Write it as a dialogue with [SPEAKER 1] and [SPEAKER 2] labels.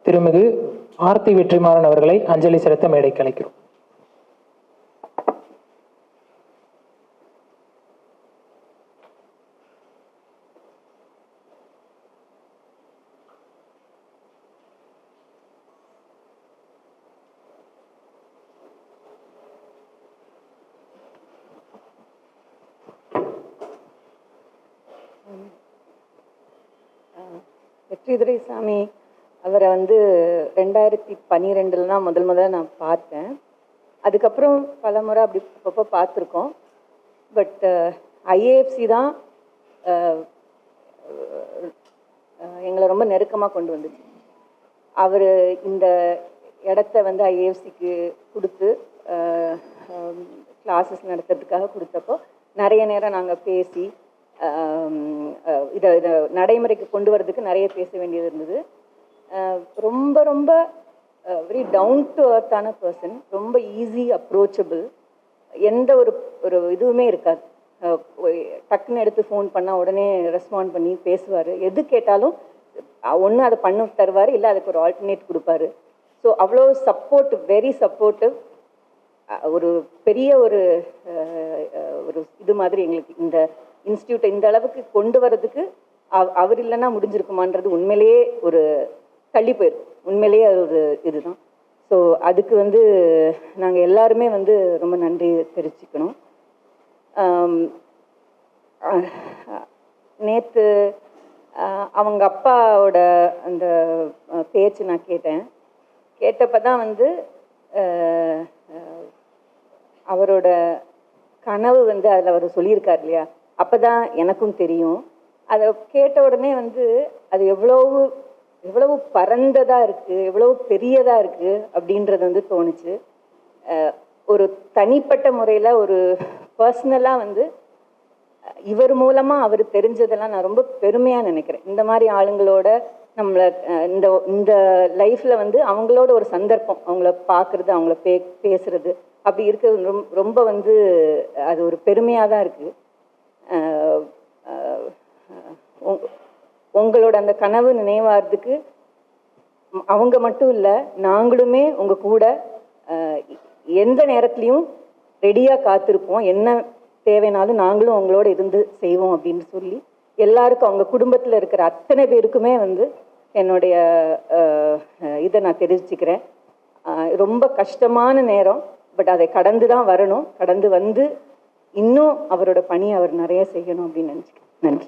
[SPEAKER 1] திருமிகு ஆர்த்தி வெற்றிமாறன் அவர்களை அஞ்சலி செலுத்த மேடைக்கு அழைக்கிறோம்.
[SPEAKER 2] வெற்றிதுரைசாமி அவரை 2012 தான் முதல்ல நான் பார்த்தேன். அதுக்கப்புறம் பல முறை அப்படி அப்பப்போ பார்த்துருக்கோம். பட் ஐஏஎஃப்சி தான் எங்களை ரொம்ப நெருக்கமாக கொண்டு வந்துச்சு. அவர் இந்த இடத்த ஐஏஎஃப்சிக்கு கொடுத்து கிளாஸஸ் நடத்துறதுக்காக கொடுத்தப்போ நிறைய நேரம் நாங்கள் பேசி இதை நடைமுறைக்கு கொண்டு வரதுக்கு நிறைய பேச வேண்டியது இருந்தது. ரொம்ப ரொம்ப வெரி டவுன் டு அர்த்தான பர்சன், ரொம்ப ஈஸி அப்ரோச்சபிள், எந்த ஒரு இதுவுமே இருக்காது. டக்குன்னு எடுத்து ஃபோன் பண்ணால் உடனே ரெஸ்பாண்ட் பண்ணி பேசுவார். எது கேட்டாலும் ஒன்று அதை பண்ண தருவார், இல்லை அதுக்கு ஒரு ஆல்டர்னேட் கொடுப்பாரு. ஸோ அவ்வளோ சப்போர்ட்டிவ், வெரி சப்போர்ட்டிவ். ஒரு பெரிய ஒரு இது மாதிரி எங்களுக்கு இந்த இன்ஸ்டியூட்டை இந்த அளவுக்கு கொண்டு வரதுக்கு அவர் இல்லைன்னா முடிஞ்சிருக்குமான்றது உண்மையிலேயே ஒரு தள்ளி போயிருக்கும். உண்மையிலேயே அது ஒரு இதுதான். ஸோ அதுக்கு நாங்கள் எல்லாருமே ரொம்ப நன்றி தெரிவிச்சுக்கணும். நேற்று அவங்க அப்பாவோட அந்த பேச்சு நான் கேட்டப்போ தான் அவரோட கனவு அதில் அவர் சொல்லியிருக்கார் இல்லையா, அப்போ தான் எனக்கும் தெரியும். அதை கேட்ட உடனே அது எவ்வளவு பரந்ததாக இருக்குது, எவ்வளவு பெரியதாக இருக்குது அப்படின்றது தோணுச்சு. ஒரு தனிப்பட்ட முறையில் ஒரு பர்சனலாக இவர் மூலமாக அவர் தெரிஞ்சதெல்லாம் நான் ரொம்ப பெருமையாக நினைக்கிறேன். இந்த மாதிரி ஆளுங்களோட நம்மளை இந்த லைஃப்பில் அவங்களோட ஒரு சந்தர்ப்பம், அவங்கள பார்க்குறது, அவங்கள பேசுறது அப்படி இருக்கிறது ரொம்ப அது ஒரு பெருமையாக தான் இருக்குது. உங்களோட அந்த கனவு நினைவாகிறதுக்கு அவங்க மட்டும் இல்லை, நாங்களுமே உங்கள் கூட எந்த நேரத்துலையும் ரெடியாக காத்திருப்போம். என்ன தேவைனாலும் நாங்களும் அவங்களோட இருந்து செய்வோம் அப்படின்னு சொல்லி எல்லாருக்கும், அவங்க குடும்பத்தில் இருக்கிற அத்தனை பேருக்குமே என்னுடைய இதை நான் தெரிவிச்சுக்கிறேன். ரொம்ப கஷ்டமான நேரம், பட் அதை கடந்து தான் வரணும். கடந்து இன்னும் அவரோட பணி அவர் நிறைய செய்யணும் அப்படின்னு நினச்சிக்கிறேன். நன்றி.